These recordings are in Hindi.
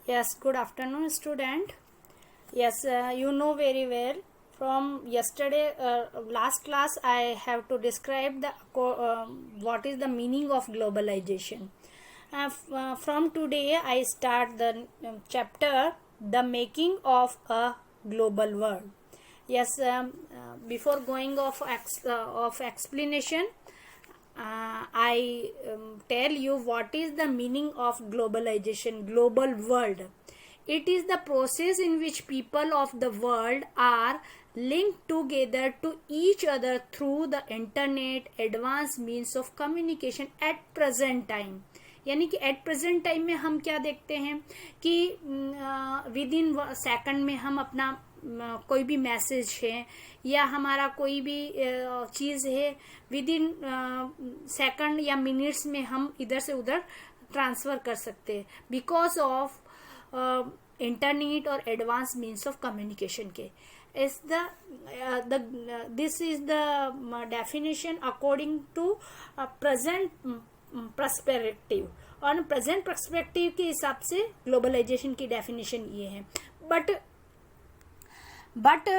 Yes, good afternoon, student. Yes, you know very well. From yesterday, last class, I have to describe what is the meaning of globalization. From today, I start the chapter, the making of a global world. Yes, before going of explanation, I tell you what is the meaning of globalization, global world. It is the process in which people of the world are linked together to each other through the internet, advanced means of communication at present time. यानी कि एट प्रेजेंट टाइम में हम क्या देखते हैं कि विद इन सेकंड में हम अपना कोई भी मैसेज है या हमारा कोई भी चीज़ है विद इन सेकंड या मिनट्स में हम इधर से उधर ट्रांसफर कर सकते हैं बिकॉज ऑफ इंटरनेट और एडवांस मीन्स ऑफ कम्युनिकेशन के is this is the definition according to present perspective और प्रेजेंट पर्सपेक्टिव के हिसाब से ग्लोबलाइजेशन की डेफिनेशन ये है but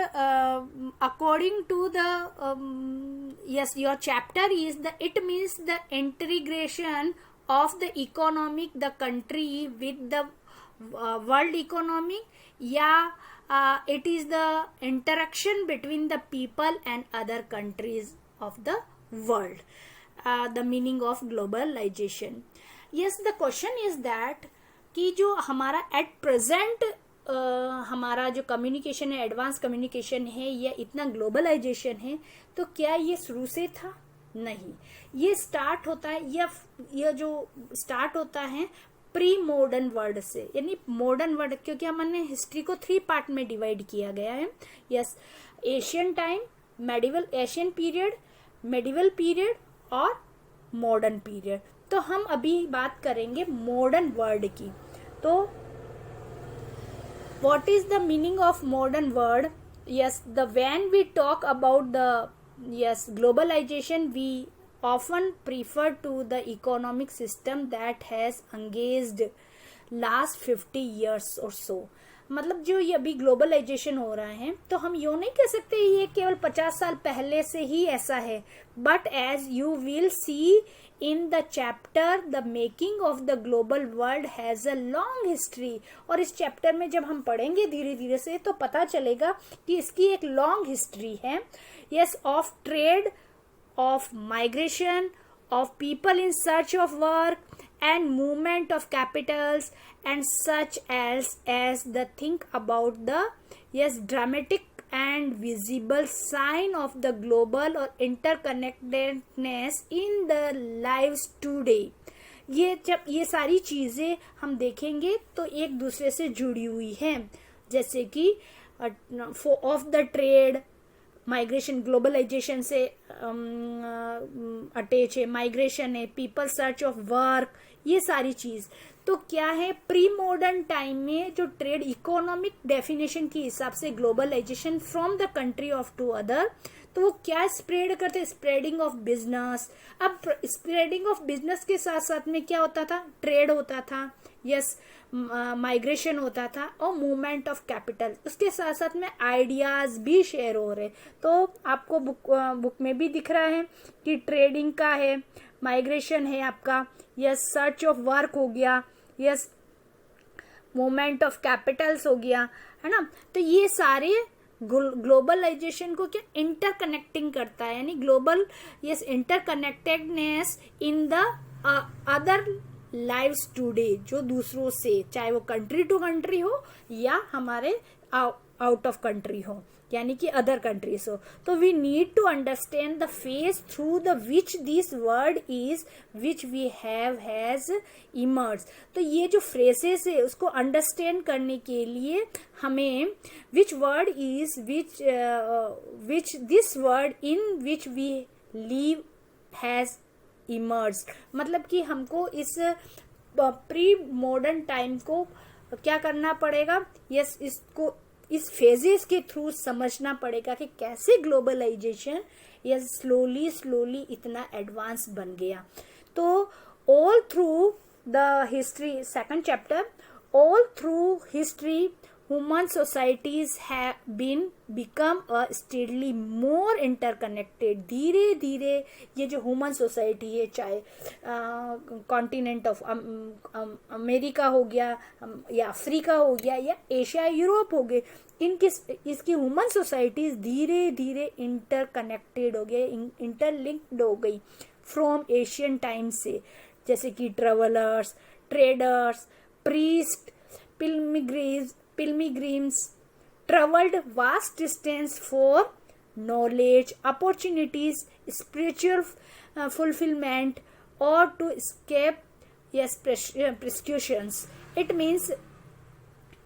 according to the yes your chapter is it means the integration of the economic the country with the world economy it is the interaction between the people and other countries of the world. The meaning of globalization. Yes, the question is that कि जो हमारा at present हमारा जो कम्युनिकेशन है एडवांस कम्युनिकेशन है या इतना ग्लोबलाइजेशन है तो क्या ये शुरू से था? नहीं, ये स्टार्ट होता है या जो स्टार्ट होता है प्री मॉडर्न वर्ल्ड से, यानी मॉडर्न वर्ल्ड क्योंकि हमने हिस्ट्री को 3 पार्ट में डिवाइड किया गया है. Yes, Asian time, Asian period, medieval period और मॉडर्न पीरियड. तो हम अभी बात करेंगे मॉडर्न वर्ल्ड की. तो what is the meaning of modern world? Yes, the when we talk about the globalization we often prefer to the economic system that has engaged last 50 years or so. मतलब जो ये अभी ग्लोबलाइजेशन हो रहा है तो हम यूँ नहीं कह सकते ये केवल 50 साल पहले से ही ऐसा है. But as you will see in the chapter the making of the global world has a long history. और इस चैप्टर में जब हम पढ़ेंगे धीरे धीरे से तो पता चलेगा कि इसकी एक लॉन्ग हिस्ट्री है. Yes, of trade, of migration, of people in search of work and movement of capitals and such as the think about the dramatic and visible sign of the global or interconnectedness in the lives today. जब ये सारी चीजें हम देखेंगे तो एक दूसरे से जुड़ी हुई हैं, जैसे कि of the trade, migration globalization से अटैच है, माइग्रेशन है, पीपल सर्च ऑफ वर्क, ये सारी चीज. तो क्या है प्री मॉडर्न टाइम में जो ट्रेड इकोनॉमिक डेफिनेशन के हिसाब से globalization from the country of to other, तो वो क्या स्प्रेड करते, स्प्रेडिंग ऑफ बिजनेस. अब स्प्रेडिंग ऑफ बिजनेस के साथ साथ में क्या होता था, ट्रेड होता था, यस, माइग्रेशन होता था और मूवमेंट ऑफ कैपिटल. उसके साथ साथ में आइडियाज भी शेयर हो रहे. तो आपको बुक में भी दिख रहा है कि ट्रेडिंग का है, माइग्रेशन है आपका, यस, सर्च ऑफ वर्क हो गया, यस, मूवमेंट ऑफ कैपिटल्स हो गया, है ना. तो ये सारे ग्लोबलाइजेशन को क्या इंटरकनेक्टिंग करता है, यानी global yes interconnectedness in the other lives today, जो दूसरों से, चाहे वो कंट्री टू कंट्री हो या हमारे आउट ऑफ कंट्री हो, यानी कि अदर कंट्रीज हो. तो we need to understand the phase through the which this word is which we has emerge. तो ये जो फ्रेजेस है उसको अंडरस्टैंड करने के लिए हमें which word is which this word in which we live has emerge. मतलब कि हमको इस प्री मॉडर्न टाइम को क्या करना पड़ेगा, यस, इसको इस फेजेस के थ्रू समझना पड़ेगा कि कैसे ग्लोबलाइजेशन यस स्लोली इतना एडवांस बन गया. तो all through the history, second chapter, all through history human societies have become a steadily more interconnected. धीरे धीरे ये जो ह्यूमन सोसाइटी है, चाहे कॉन्टिनेंट ऑफ अमेरिका हो गया या अफ्रीका हो गया या एशिया यूरोप हो गए, इसकी ह्यूमन सोसाइटीज धीरे धीरे इंटरकनेक्टेड हो गए, इंटरलिंक्ड हो गई फ्रॉम एशियन टाइम से, जैसे कि travellers, traders, priest, pilgrims traveled vast distance for knowledge, opportunities, spiritual fulfillment, or to escape persecutions. It means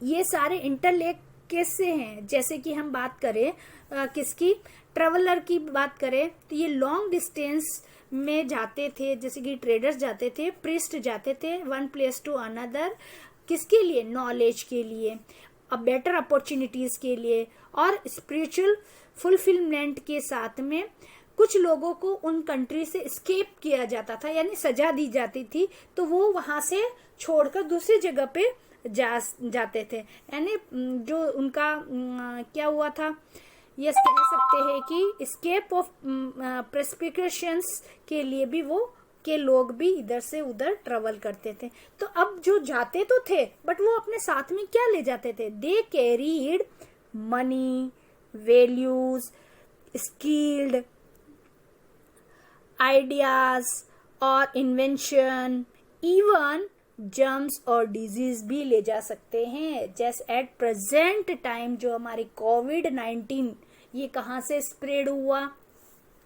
ये सारे इंटरलेक कैसे हैं, जैसे कि हम बात करें किसकी, ट्रेवलर की बात करें तो ये लॉन्ग डिस्टेंस में जाते थे, जैसे कि ट्रेडर्स जाते थे, प्रिस्ट जाते थे वन प्लेस टू अनदर, किसके लिए, नॉलेज के लिए, बेटर अपॉर्चुनिटीज के लिए, और स्पिरिचुअल फुलफिलमेंट के साथ में कुछ लोगों को उन कंट्री से एस्केप किया जाता था, यानी सजा दी जाती थी, तो वो वहां से छोड़कर दूसरी जगह पे जाते थे, यानी जो उनका क्या हुआ था, यस कह सकते हैं कि एस्केप ऑफ प्रेस्पिकेशंस के लिए भी वो के लोग भी इधर से उधर ट्रेवल करते थे। तो अब जो जाते तो थे बट वो अपने साथ में क्या ले जाते थे, they carried money, values, skilled ideas और इन्वेंशन, इवन जर्म्स और डिजीज भी ले जा सकते हैं। जैसे एट प्रेजेंट टाइम जो हमारी कोविड-19 ये कहाँ से स्प्रेड हुआ,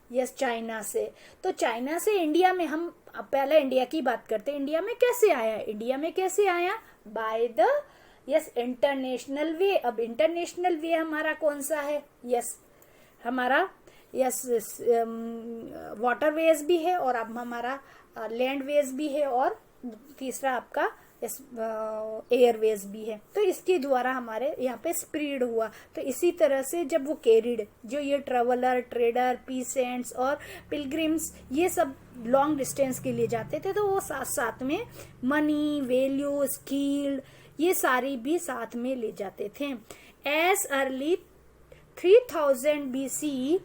यस चाइना से। तो चाइना से इंडिया में, हम पहले इंडिया की बात करते हैं, इंडिया में कैसे आया, इंडिया में कैसे आया, बाय द यस इंटरनेशनल वे। अब इंटरनेशनल वे हमारा कौन सा है, यस हमारा यस वाटर वेज भी है, और अब हमारा लैंड वेज भी है, और तीसरा आपका एयरवेज भी है। तो इसके द्वारा हमारे यहाँ पे स्प्रेड हुआ। तो इसी तरह से जब वो कैरिड, जो ये ट्रेवलर, ट्रेडर, पीसेंट्स और पिलग्रिम्स ये सब लॉन्ग डिस्टेंस के लिए जाते थे, तो वो साथ साथ में मनी, वैल्यू, स्किल ये सारी भी साथ में ले जाते थे। As early 3000 BC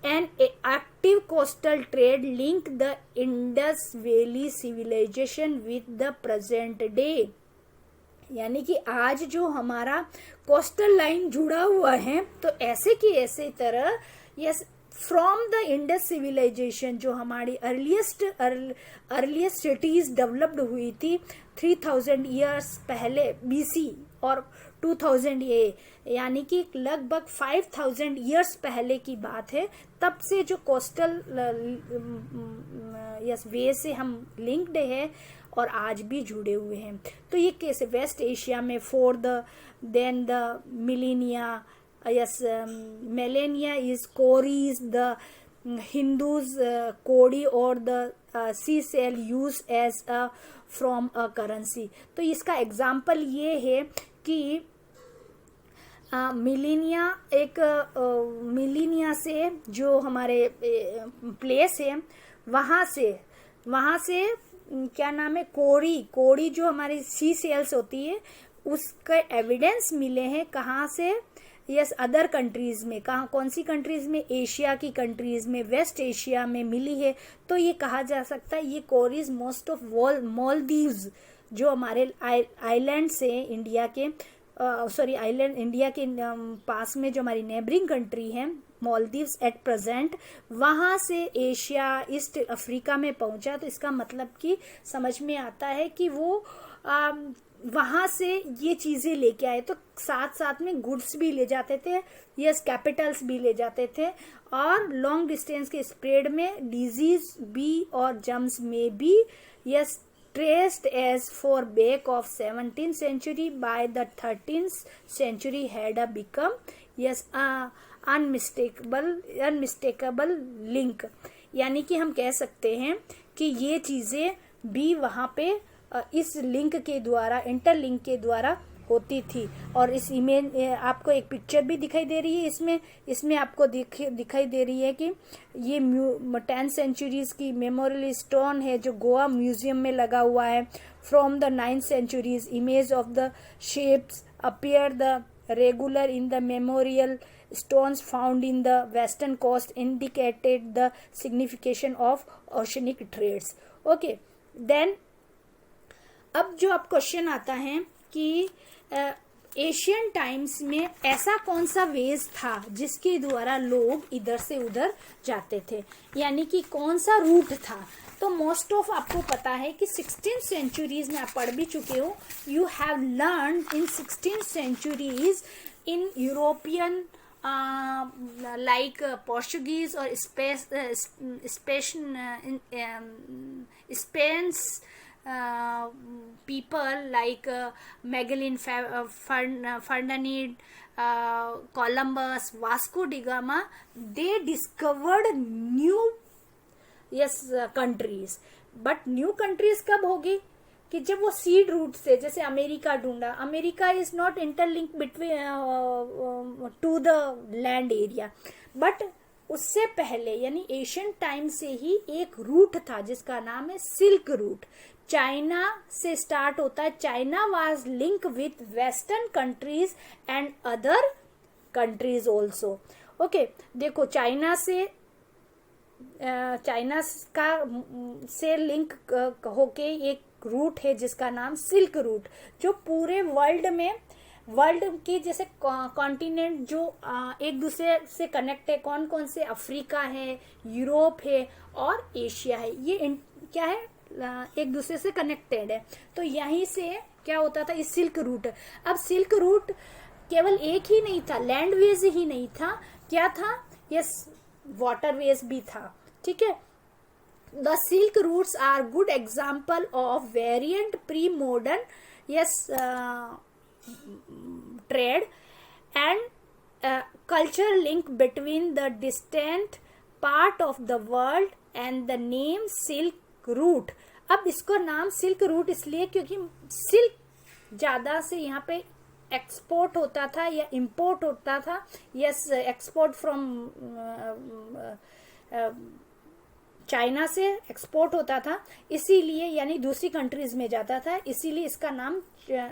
an active coastal trade linked the Indus Valley civilization with the present day। यानी कि आज जो हमारा कोस्टल लाइन जुड़ा हुआ है, तो ऐसे की ऐसे तरह yes from the Indus civilization, जो हमारी अर्लीस्ट सिटीज डेवलप्ड हुई थी 3000 ईयर्स पहले बीसी और 2000 ये, यानी कि लगभग 5000 ईयर्स पहले की बात है। तब से जो कोस्टल यस वे से हम लिंक्ड है और आज भी जुड़े हुए हैं। तो ये कैसे, वेस्ट एशिया में for the then the millennia, yes millennia is cowries, the Hindus kodi और the sea shell use as a from a currency. तो इसका एग्जाम्पल ये है कि मिलीनिया से जो हमारे प्लेस है, वहाँ से क्या नाम है, कोड़ी जो हमारी सी सेल्स होती है, उसके एविडेंस मिले हैं। कहाँ से, यस अदर कंट्रीज में। कहाँ, कौन सी कंट्रीज में, एशिया की कंट्रीज में, वेस्ट एशिया में मिली है। तो ये कहा जा सकता है ये कोरीज मोस्ट ऑफ मालदीव्स, जो हमारे आइलैंड से इंडिया के आइलैंड इंडिया के पास में जो हमारी नेबरिंग कंट्री है मालदीव्स एट प्रेजेंट, वहाँ से एशिया, ईस्ट अफ्रीका में पहुंचा। तो इसका मतलब कि समझ में आता है कि वो वहाँ से ये चीज़ें लेके आए। तो साथ साथ में गुड्स भी ले जाते थे, यस कैपिटल्स भी ले जाते थे, और लॉन्ग डिस्टेंस के स्प्रेड में डिजीज भी और जर्म्स में भी yes traced as for back of 17th century by the 13th century had a become yes unmistakable link। यानी कि हम कह सकते हैं कि ये चीजें भी वहाँ पे इस लिंक के द्वारा, इंटरलिंक के द्वारा होती थी। और इस इमेज आपको एक पिक्चर भी दिखाई दे रही है, इसमें आपको दिखाई दे रही है कि ये 10th सेंचुरीज की मेमोरियल स्टोन है जो गोवा म्यूजियम में लगा हुआ है। from the 9th centuries. Image of the shapes appear the regular in the memorial stones found in the western coast indicated the signification of oceanic trades. Okay, then अब जो अब क्वेश्चन आता है कि एशियन टाइम्स में ऐसा कौन सा वेज था जिसके द्वारा लोग इधर से उधर जाते थे, यानी कि कौन सा रूट था. तो मोस्ट ऑफ आपको पता है कि 16th सेंचुरीज में आप पढ़ भी चुके हो. You have learn in 16th centuries in European like Portuguese or Spain's people like Magellan, Ferdinand, Columbus, Vasco da Gama, they discovered new countries. But new countries कब होगी कि जब वो सीड रूट से, जैसे अमेरिका ढूंढा, America is not interlink between two the land area, but उससे पहले यानी एशियन टाइम से ही एक रूट था जिसका नाम है सिल्क रूट. चाइना से स्टार्ट होता है. China was link with western countries and other countries also. Okay, देखो चाइना का से लिंक होके एक रूट है जिसका नाम सिल्क रूट, जो पूरे वर्ल्ड के जैसे कॉन्टिनेंट जो एक दूसरे से कनेक्ट है. कौन कौन से? अफ्रीका है, यूरोप है और एशिया है. ये क्या है? एक दूसरे से कनेक्टेड है. तो यहीं से क्या होता था? इस सिल्क रूट. अब सिल्क रूट केवल एक ही नहीं था, लैंड वेज ही नहीं था. क्या था? यस, वाटर वेज भी था. ठीक है. The Silk routes are good example of variant pre-modern trade and culture link between the distant part of the world and the name Silk route. अब इसको नाम सिल्क रूट इसलिए क्योंकि सिल्क ज्यादा से यहाँ पे एक्सपोर्ट होता था या इंपोर्ट होता था. एक्सपोर्ट फ्रॉम चाइना से एक्सपोर्ट होता था, इसीलिए यानी दूसरी कंट्रीज में जाता था, इसीलिए इसका नाम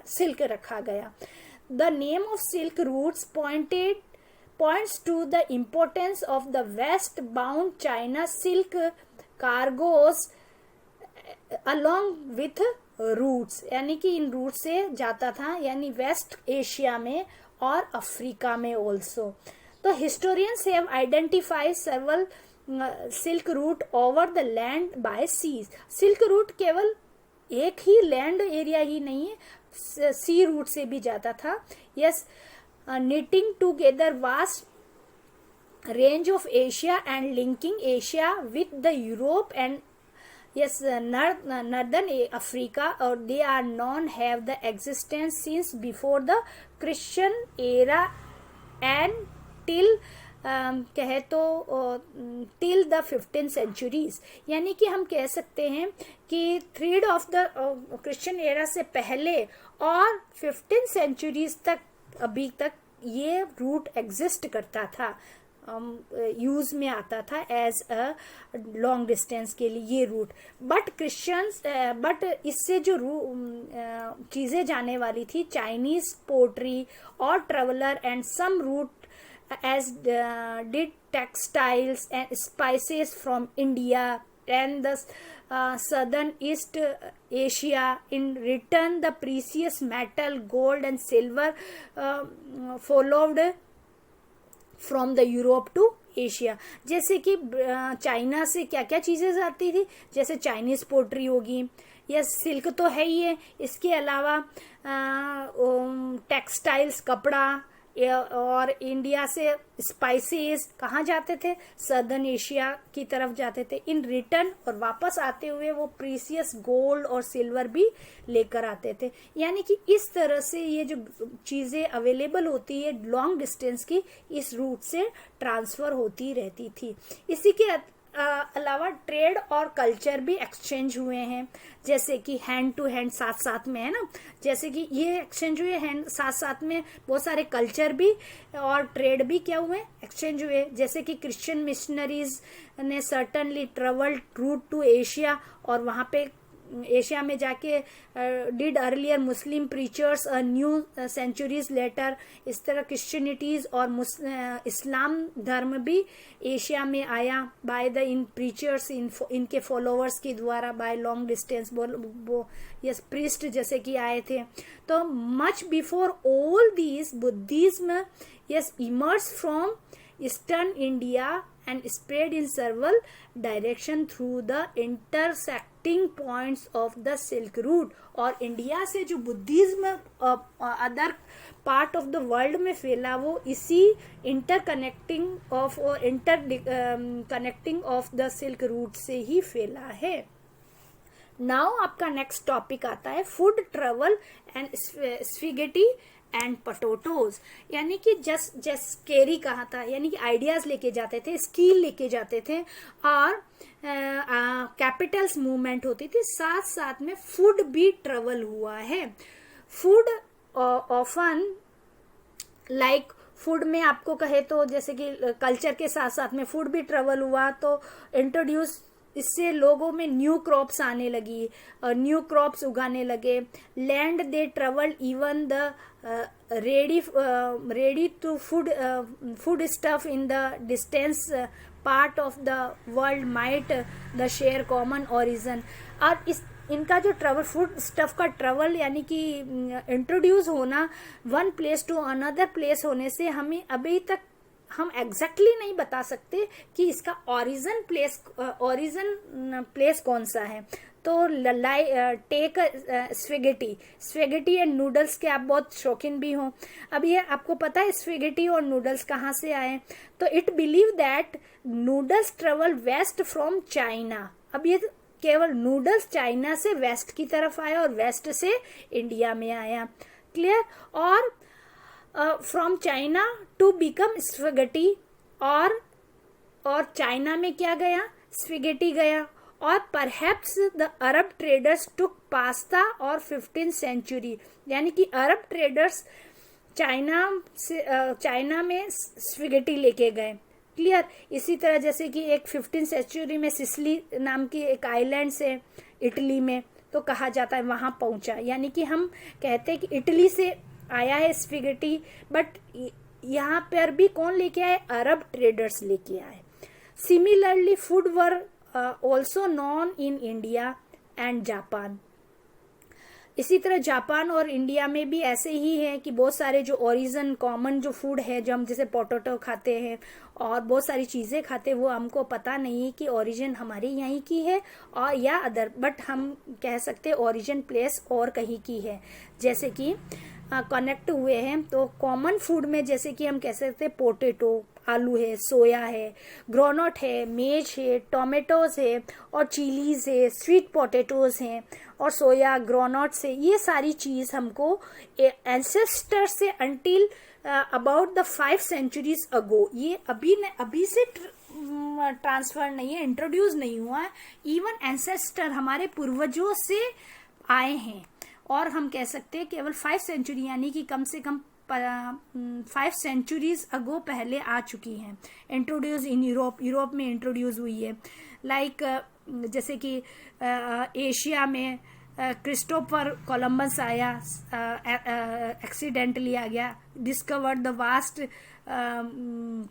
सिल्क रखा गया. The name of silk routes points to the importance of the west bound China silk cargoes along with routes, यानी कि इन रूट से जाता था यानी वेस्ट एशिया में और अफ्रीका में ऑल्सो. तो historians have identified several silk route over the land by seas. Silk route केवल एक ही लैंड एरिया ही नहीं है, सी रूट से भी जाता था. Yes, knitting together vast range of Asia and linking Asia with the Europe and northern Africa, or they are known have the existence since before the Christian era and till कहे तो टिल द 15th centuries. यानी कि हम कह सकते हैं कि thread of the Christian era से पहले और 15th centuries तक अभी तक ये रूट एग्जिस्ट करता था, यूज में आता था एज अ लॉन्ग डिस्टेंस के लिए ये रूट. बट इससे जो चीजें जाने वाली थी, चाइनीज पोर्ट्री और traveller and some route as did textiles and spices from India and the southern East Asia. In return, the precious metal, gold and silver followed from the Europe to Asia. जैसे कि चाइना से क्या क्या चीजें जाती थी, जैसे चाइनीज पोर्ट्री होगी, या सिल्क तो है ही है, इसके अलावा टेक्सटाइल्स कपड़ा, और इंडिया से स्पाइसेस कहाँ जाते थे? सदर्न एशिया की तरफ जाते थे. इन रिटर्न और वापस आते हुए वो प्रीसियस गोल्ड और सिल्वर भी लेकर आते थे. यानी कि इस तरह से ये जो चीजें अवेलेबल होती है लॉन्ग डिस्टेंस की, इस रूट से ट्रांसफर होती रहती थी. इसी के अलावा ट्रेड और कल्चर भी एक्सचेंज हुए हैं, जैसे कि हैंड टू हैंड साथ साथ में है ना. जैसे कि ये एक्सचेंज हुए हैंड साथ साथ में, बहुत सारे कल्चर भी और ट्रेड भी क्या हुए? एक्सचेंज हुए. जैसे कि क्रिश्चियन मिशनरीज ने certainly travelled route to Asia और वहां पे एशिया में जाके did earlier Muslim preachers new centuries later, इस तरह क्रिश्चियनिटीज और इस्लाम धर्म भी एशिया में आया बाय द इन प्रीचर्स, इनके फॉलोअर्स के द्वारा, by long distance yes priest जैसे कि आए थे. तो much before all these Buddhism yes emerge from eastern India and spread in several direction through the intersecting points of the Silk Route. और इंडिया से जो Buddhism other part of the world में फैला वो इसी interconnecting of the silk route से ही फैला है. नाउ आपका नेक्स्ट टॉपिक आता है food travel and spaghetti and potatoes. यानी कि जस्ट कैरी कहा था, यानी कि आइडियाज लेके जाते थे, स्किल लेके जाते थे और कैपिटल्स मूवमेंट होती थी, साथ साथ में फूड भी ट्रेवल हुआ है. फूड ऑफन लाइक फूड में आपको कहे तो जैसे कि कल्चर के साथ साथ में फूड भी ट्रेवल हुआ, तो इंट्रोड्यूस इससे लोगों में न्यू क्रॉप्स आने लगी, न्यू क्रॉप्स उगाने लगे. Land they travel even the ready to food stuff in the distance part of the world might the share common origin. और इनका जो ट्रेवल फूड स्टफ का ट्रेवल यानी कि इंट्रोड्यूस होना one place to another place होने से हमें अभी तक हम एग्जैक्टली नहीं बता सकते कि इसका ओरिजिन प्लेस कौन सा है. तो टेक स्पेगेटी एंड नूडल्स के आप बहुत शौकीन भी हो. अब ये आपको पता है स्पेगेटी और नूडल्स कहाँ से आए. तो it believe that noodles travel west from China. अब ये केवल नूडल्स चाइना से वेस्ट की तरफ आया और वेस्ट से इंडिया में आया. क्लियर. और from China to become spaghetti, और चाइना में क्या गया, स्पेगेटी गया. और perhaps the Arab traders took pasta और 15th सेंचुरी. यानी कि अरब ट्रेडर्स चाइना में स्पेगेटी लेके गए. क्लियर. इसी तरह जैसे कि एक 15th सेंचुरी में सिसिली नाम की एक आइलैंड से इटली में तो कहा जाता है वहां पहुंचा. यानी कि हम कहते हैं कि इटली से आया है स्पेगेटी, बट यहाँ पर भी कौन लेके आए, अरब ट्रेडर्स लेके आए. Similarly food were also non in India and Japan. इसी तरह जापान और इंडिया में भी ऐसे ही है कि बहुत सारे जो ओरिजिन कॉमन जो फूड है, जो हम जैसे पोटैटो खाते हैं और बहुत सारी चीजें खाते हैं, वो हमको पता नहीं है कि ओरिजिन हमारे यहीं की है और या अदर, बट हम कह सकते हैं ओरिजिन प्लेस और कहीं की है. जैसे कि कनेक्ट हुए हैं तो कॉमन फूड में जैसे कि हम कह सकते हैं पोटैटो, आलू है, सोया है, ग्राउंडनट है, मेज है, टोमेटोज है और चिलीज है, स्वीट पोटैटोज हैं और सोया ग्राउंडनट से. ये सारी चीज हमको एंसेस्टर से अंटिल अबाउट द 5 centuries अगो, ये अभी से ट्रांसफर नहीं है, इंट्रोड्यूस नहीं हुआ है. इवन एंसेस्टर हमारे पूर्वजों से आए हैं और हम कह सकते हैं केवल 5 century यानी कि कम से कम 5 centuries अगो पहले आ चुकी हैं. इंट्रोड्यूस इन यूरोप में इंट्रोड्यूस हुई है. लाइक जैसे कि एशिया में क्रिस्टोफर कोलंबस आया, एक्सीडेंटली आ गया, discovered the vast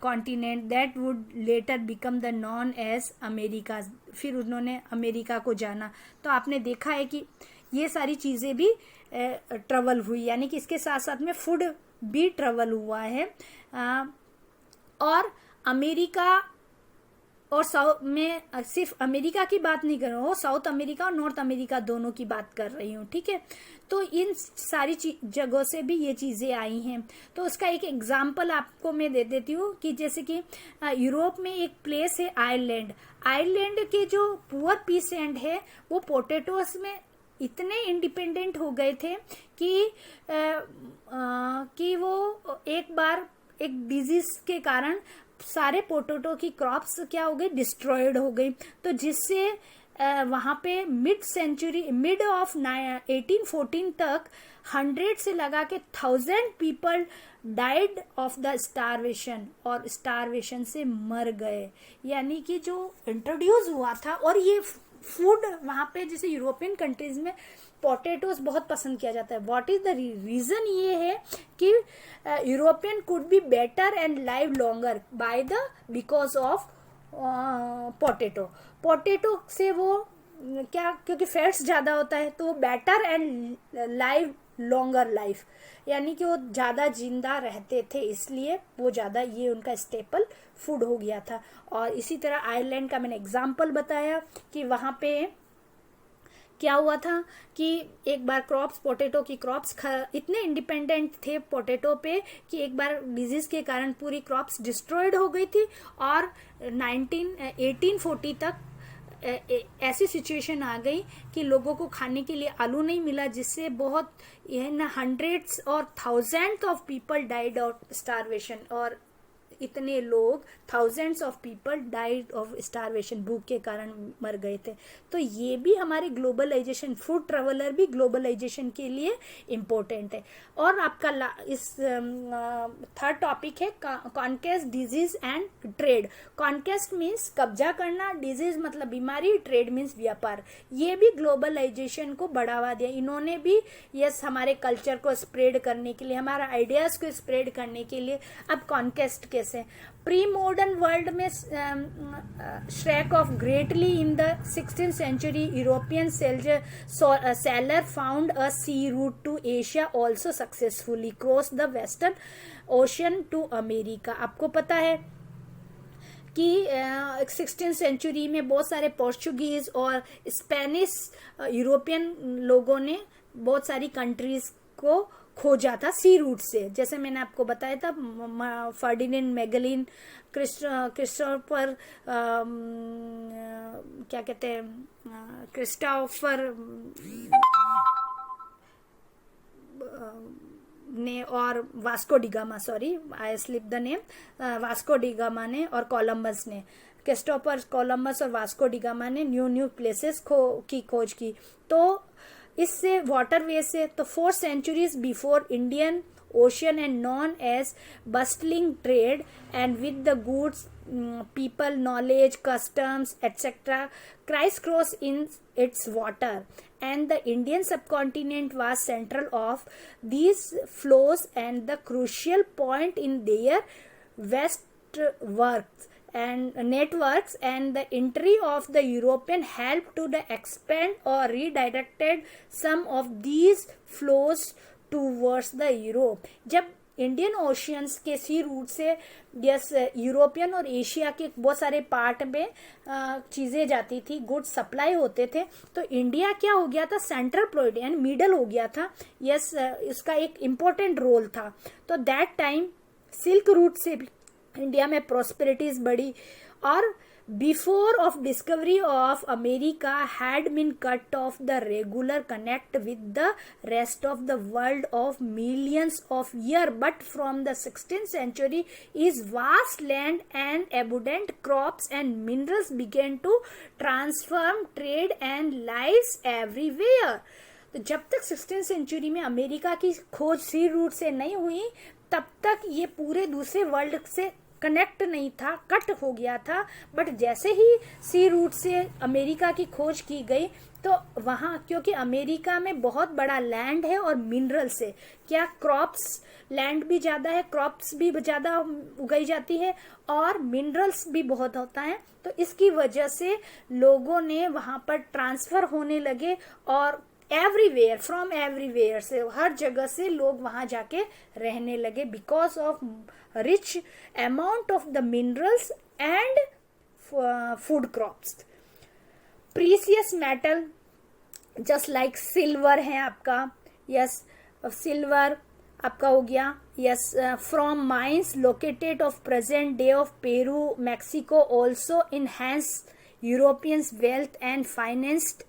continent that would later become the known as America. फिर उन्होंने अमेरिका को जाना. तो आपने देखा है कि ये सारी चीजें भी ट्रेवल हुई, यानी कि इसके साथ साथ में फूड भी ट्रेवल हुआ है. और अमेरिका और साउथ में सिर्फ अमेरिका की बात नहीं कर रहा हूँ, साउथ अमेरिका और नॉर्थ अमेरिका दोनों की बात कर रही हूँ. ठीक है. तो इन सारी जगहों से भी ये चीजें आई हैं. तो उसका एक एग्जाम्पल आपको मैं दे देती हूँ कि जैसे कि यूरोप में एक प्लेस है आयरलैंड. आयरलैंड के जो पुअर पीसेंट है वो पोटैटोस में इतने इंडिपेंडेंट हो गए थे कि वो एक बार एक डिजीज के कारण सारे पोटैटो की क्रॉप्स क्या हो गई, डिस्ट्रॉयड हो गई. तो जिससे वहां पे मिड ऑफ 1814 तक 100 से लगा के 1000 people died of the starvation, और स्टारवेशन से मर गए. यानी कि जो इंट्रोड्यूस हुआ था, और ये फूड वहाँ पे जैसे यूरोपियन कंट्रीज में पोटैटोज बहुत पसंद किया जाता है. What is the reason? ये है कि European could be better and live longer by the because of potato से वो क्या, क्योंकि फैट्स ज़्यादा होता है तो वो better and live longer life, यानी कि वो ज़्यादा जिंदा रहते थे, इसलिए वो ज़्यादा, ये उनका स्टेपल फूड हो गया था. और इसी तरह आयरलैंड का मैंने एग्जाम्पल बताया कि वहाँ पे क्या हुआ था कि एक बार क्रॉप्स, पोटैटो की क्रॉप्स इतने इंडिपेंडेंट थे पोटैटो पे कि एक बार डिजीज के कारण पूरी क्रॉप्स डिस्ट्रॉयड हो गई थी. और 1840 तक ऐसी सिचुएशन आ गई कि लोगों को खाने के लिए आलू नहीं मिला, जिससे बहुत हंड्रेड्स और thousands of people died of starvation. और इतने लोग, thousands of people died of starvation, भूख के कारण मर गए थे. तो ये भी हमारे ग्लोबलाइजेशन, फूड ट्रेवलर भी ग्लोबलाइजेशन के लिए इम्पोर्टेंट है. और आपका इस थर्ड टॉपिक है conquest, disease and trade. Conquest means कब्जा करना, डिजीज मतलब बीमारी, ट्रेड मीन्स व्यापार. ये भी ग्लोबलाइजेशन को बढ़ावा दिया. इन्होंने भी यस हमारे कल्चर को स्प्रेड करने के लिए, हमारा आइडियाज को स्प्रेड करने के लिए. अब कॉन्क्वेस्ट कैसे? प्री मॉडर्न वर्ल्ड में shrank off greatly in the 16th century European sailor found a sea route to Asia also successfully cross the western ocean to America. आपको पता है कि 16th century में बहुत सारे पोर्चुगीज और स्पेनिश यूरोपियन लोगों ने बहुत सारी कंट्रीज को खोजा था सी रूट से. जैसे मैंने आपको बताया था, फर्डिनेंड मैगेलिन, क्रिस्टोफर क्या कहते हैं, क्रिस्टोफर ने, और Vasco da Gama, sorry I slip the name, Vasco da Gama ने और कोलंबस ने, क्रिस्टोफर कोलंबस और वास्को डिगामा ने न्यू प्लेसेस की खोज की. तो इससे वाटरवे से, तो 4 centuries before Indian ocean and known as bustling trade and with the goods people knowledge customs etcetera criss cross in its water and the Indian subcontinent was central of these flows and the crucial point in their westwards and networks, and the entry of the European helped to the expand or redirected some of these flows towards the Europe. जब इंडियन ओशियंस के सी रूट से यस यूरोपियन और एशिया के बहुत सारे पार्ट में चीज़ें जाती थी, गुड्स सप्लाई होते थे, तो इंडिया क्या हो गया था, सेंट्रल पॉइंट यानी मिडल हो गया था. यस इसका एक इम्पोर्टेंट रोल था. तो दैट टाइम सिल्क रूट से भी इंडिया में प्रॉस्पेरिटीज बढ़ी. और before of discovery of America had been cut off the regular connect with the rest of the world of millions of year, but from the 16th century is vast land and abundant crops and minerals began to transform trade and lives everywhere. तो जब तक 16th century में अमेरिका की खोज सी रूट से नहीं हुई, तब तक ये पूरे दूसरे वर्ल्ड से कनेक्ट नहीं था, कट हो गया था. बट जैसे ही सी रूट से अमेरिका की खोज की गई, तो वहाँ, क्योंकि अमेरिका में बहुत बड़ा लैंड है और मिनरल्स है, क्या क्रॉप्स, लैंड भी ज़्यादा है, क्रॉप्स भी ज़्यादा उगाई जाती है और मिनरल्स भी बहुत होता है. तो इसकी वजह से लोगों ने वहाँ पर ट्रांसफ़र होने लगे और एवरीवेयर, फ्रॉम एवरीवेयर से, हर जगह से लोग वहाँ जाके रहने लगे because of rich amount of the minerals and food crops. Precious metal just like silver है आपका, यस सिल्वर आपका हो गया, yes from mines located of present day of Peru Mexico also enhance Europeans wealth and financed.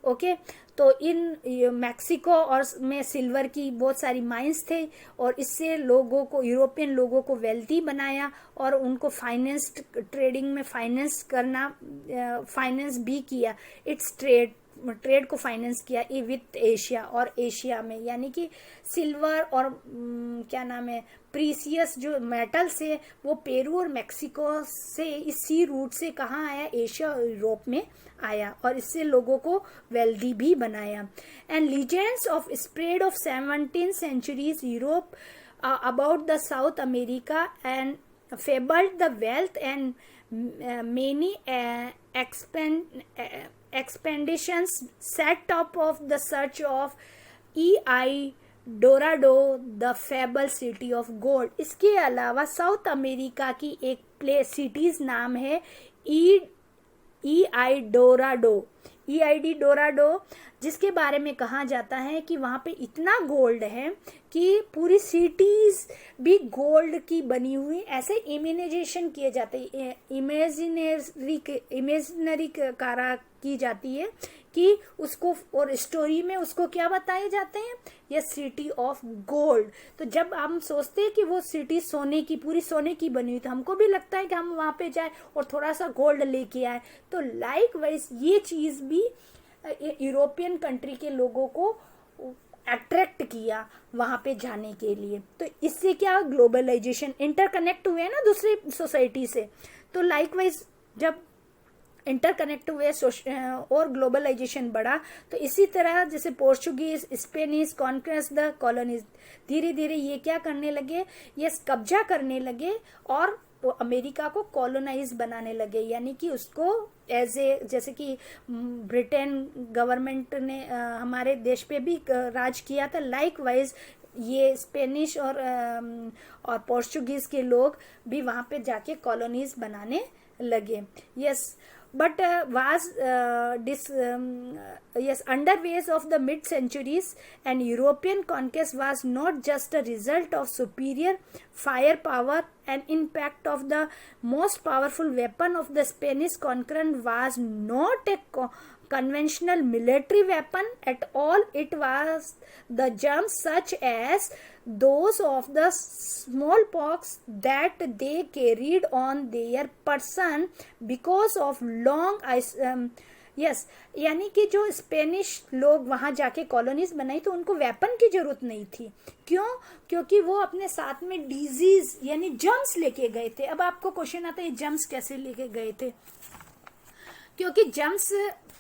Okay, तो इन मैक्सिको और में सिल्वर की बहुत सारी माइंस थे और इससे लोगों को, यूरोपियन लोगों को वेल्थी बनाया और उनको फाइनेंस, ट्रेडिंग में फाइनेंस करना, फाइनेंस भी किया. इट्स ट्रेड ट्रेड को फाइनेंस किया विथ एशिया और एशिया में, यानी कि सिल्वर और क्या नाम है प्रीसियस जो मेटल्स है वो पेरू और मेक्सिको से इस सी रूट से कहाँ आया, एशिया और यूरोप में आया, और इससे लोगों को वेल्दी भी बनाया। And legends of spread of 17th centuries Europe about the South America and fabled the wealth and many expeditions set top of the search of E.I. Dorado the fable city of gold. इसके अलावा साउथ अमेरिका की एक प्लेस सिटीज नाम है ई.आई. डोराडो, जिसके बारे में कहा जाता है कि वहाँ पे इतना गोल्ड है कि पूरी सिटीज भी गोल्ड की बनी हुई, ऐसे इमेजिनेशन किए जाते हैं, इमेजिनरी कारा की जाती है कि उसको, और स्टोरी में उसको क्या बताए जाते हैं, ये सिटी ऑफ गोल्ड। तो जब हम सोचते हैं कि वो सिटी सोने की, पूरी सोने की बनी हुई, तो हमको भी लगता है कि हम वहाँ पे जाए और थोड़ा सा गोल्ड लेके आए। तो लाइक वाइज ये चीज भी यूरोपियन कंट्री के लोगों को अट्रैक्ट किया वहाँ पे जाने के लिए। तो इससे क्या, ग्लोबलाइजेशन, इंटरकनेक्ट हुए ना दूसरी सोसाइटी से। तो लाइक वाइज जब इंटरकनेक्ट हुए और ग्लोबलाइजेशन बढ़ा, तो इसी तरह जैसे Portuguese, Spanish conquest the colonies, धीरे धीरे ये क्या करने लगे, ये कब्जा करने लगे और वो अमेरिका को कॉलोनाइज बनाने लगे, यानी कि उसको एज ए, जैसे कि ब्रिटेन गवर्नमेंट ने हमारे देश पे भी राज किया था, लाइक वाइज ये स्पेनिश और पोर्चुगीज के लोग भी वहां पे जाके कॉलोनीज बनाने लगे। Yes, but was underways of the mid-centuries, and European conquest was not just a result of superior firepower and impact of the most powerful weapon of the Spanish conqueror was not a conventional military weapon at all. It was the germs such as those of the smallpox that they carried on their person because of long yes, यानी कि जो स्पेनिश लोग वहां जाके कॉलोनीज बनाई तो उनको वेपन की जरूरत नहीं थी। क्यों? क्योंकि वो अपने साथ में डिजीज यानी जर्म्स लेके गए थे। अब आपको क्वेश्चन आता है जर्म्स कैसे लेके गए थे, क्योंकि जर्म्स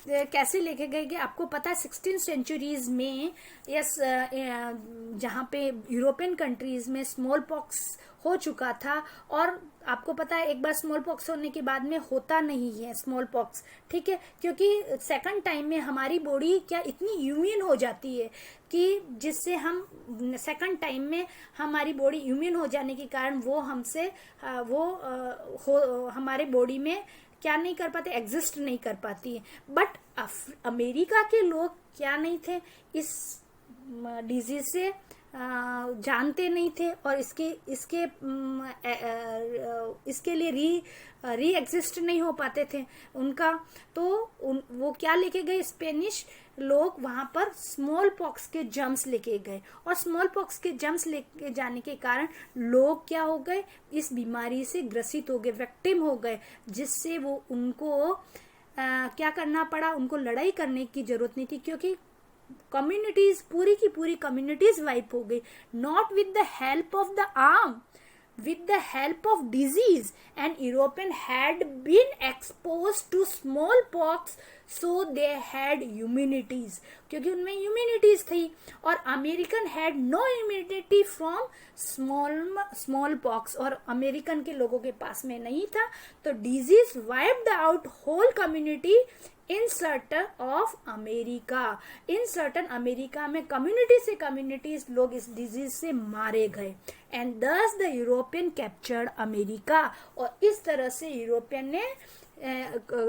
कैसे लेके गए कि आपको पता है 16 सेंचुरीज में यस जहाँ पे यूरोपियन कंट्रीज में स्मॉल पॉक्स हो चुका था, और आपको पता है एक बार स्मॉल पॉक्स होने के बाद में होता नहीं है स्मॉल पॉक्स, ठीक है, क्योंकि सेकंड टाइम में हमारी बॉडी क्या इतनी इम्यून हो जाती है कि जिससे हम सेकंड टाइम में हमारी बॉडी इम्यून हो जाने के कारण वो हमसे हमारे बॉडी में क्या नहीं कर पाते, एग्जिस्ट नहीं कर पाती है। बट अमेरिका के लोग क्या नहीं थे, इस डिजीज से जानते नहीं थे और इसके लिए री एग्जिस्ट नहीं हो पाते थे उनका। तो वो क्या लेके गए, स्पेनिश लोग वहां पर स्मॉल पॉक्स के जर्म्स लेके गए, और स्मॉल पॉक्स के जर्म्स लेके जाने के कारण लोग क्या हो गए, इस बीमारी से ग्रसित हो गए, विक्टिम हो गए, जिससे वो उनको क्या करना पड़ा, उनको लड़ाई करने की जरूरत नहीं थी, क्योंकि कम्युनिटीज पूरी की पूरी कम्युनिटीज वाइप हो गई, not with the help of the arm, with the help of disease, and European had been exposed to smallpox, so they had immunities, क्योंकि उनमें immunities थी, और American had no immunity from smallpox, और अमेरिकन के लोगों के पास में नहीं था, तो disease wiped out whole community in certain of America. In certain America में कम्युनिटी से कम्युनिटीज लोग इस डिजीज से मारे गए, एंड दस द यूरोपियन कैप्चर्ड अमेरिका, और इस तरह से यूरोपियन ने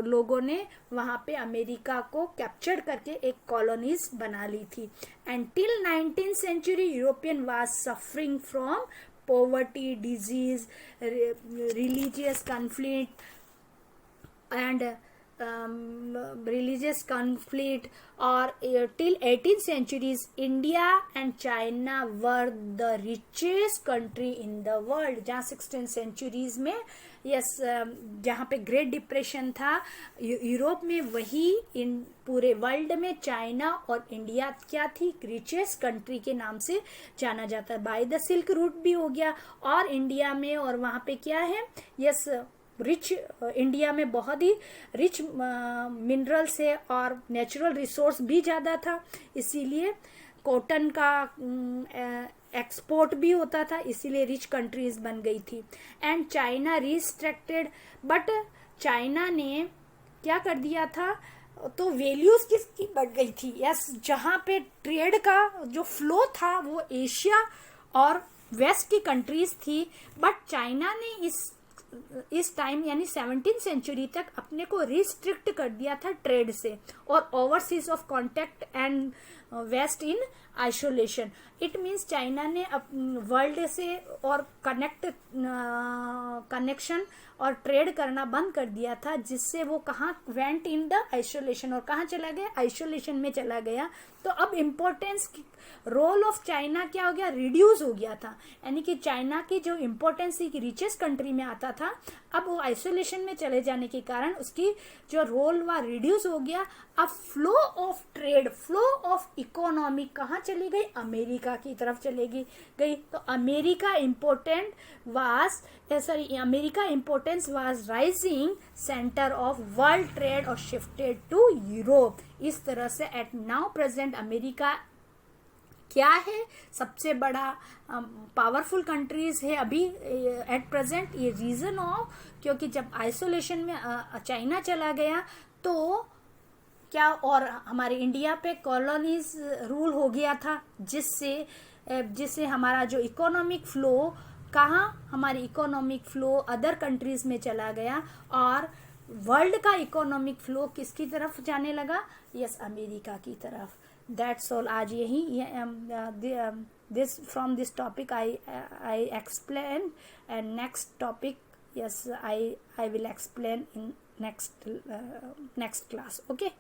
लोगों ने वहां पे अमेरिका को कैप्चर करके एक कॉलोनीज बना ली थी। And till 19th century European was suffering from poverty, disease, religious conflict and religious conflict, or till 18th centuries India and China were the richest country in the world, जहाँ 16th centuries में यस, जहाँ पे ग्रेट डिप्रेशन था यूरोप में, वही इन पूरे वर्ल्ड में चाइना और इंडिया क्या थी, रिचेस्ट कंट्री के नाम से जाना जाता है। बाय द सिल्क रूट भी हो गया, और इंडिया में, और वहाँ पे क्या है, यस, रिच, इंडिया में बहुत ही रिच मिनरल्स है और नेचुरल रिसोर्स भी ज़्यादा था, इसीलिए कॉटन का एक्सपोर्ट भी होता था, इसीलिए रिच कंट्रीज बन गई थी। And China restricted, but China ने क्या कर दिया था, तो वैल्यूज किसकी बढ़ गई थी, यस, जहाँ पे ट्रेड का जो फ्लो था वो एशिया और वेस्ट की कंट्रीज थी, बट चाइना ने इस टाइम यानी 17th सेंचुरी तक अपने को रिस्ट्रिक्ट कर दिया था ट्रेड से, और overseas of contact and west in isolation. It means China ने वर्ल्ड से और कनेक्शन और ट्रेड करना बंद कर दिया था, जिससे वो कहाँ वेंट इन द आइसोलेशन, और कहाँ चला गया, आइसोलेशन में चला गया। तो अब इम्पोर्टेंस, रोल ऑफ चाइना क्या हो गया, रिड्यूस हो गया था, यानी कि चाइना की जो इम्पोर्टेंस थी कि रिचेस्ट कंट्री में आता था, अब वो आइसोलेशन में चले जाने के कारण उसकी जो रोल वह रिड्यूस हो गया। अब flow of trade, flow of economy कहाँ चली गई, अमेरिका की तरफ चली गई। तो America important was, sorry, America importance was rising centre of world trade और शिफ्टेड टू यूरोप। इस तरह से एट नाउ प्रेजेंट अमेरिका क्या है, सबसे बड़ा पावरफुल कंट्रीज है अभी एट प्रेजेंट, ये रीजन ऑफ, क्योंकि जब आइसोलेशन में चाइना चला गया तो क्या, और हमारे इंडिया पे कॉलोनीज रूल हो गया था, जिससे हमारा जो इकोनॉमिक फ्लो, कहाँ हमारी इकोनॉमिक फ्लो अदर कंट्रीज में चला गया, और वर्ल्ड का इकोनॉमिक फ्लो किसकी तरफ जाने लगा, यस, अमेरिका की तरफ। दैट्स ऑल, आज यही this from this topic I explain, and next topic, yes, I will explain in next class. Okay.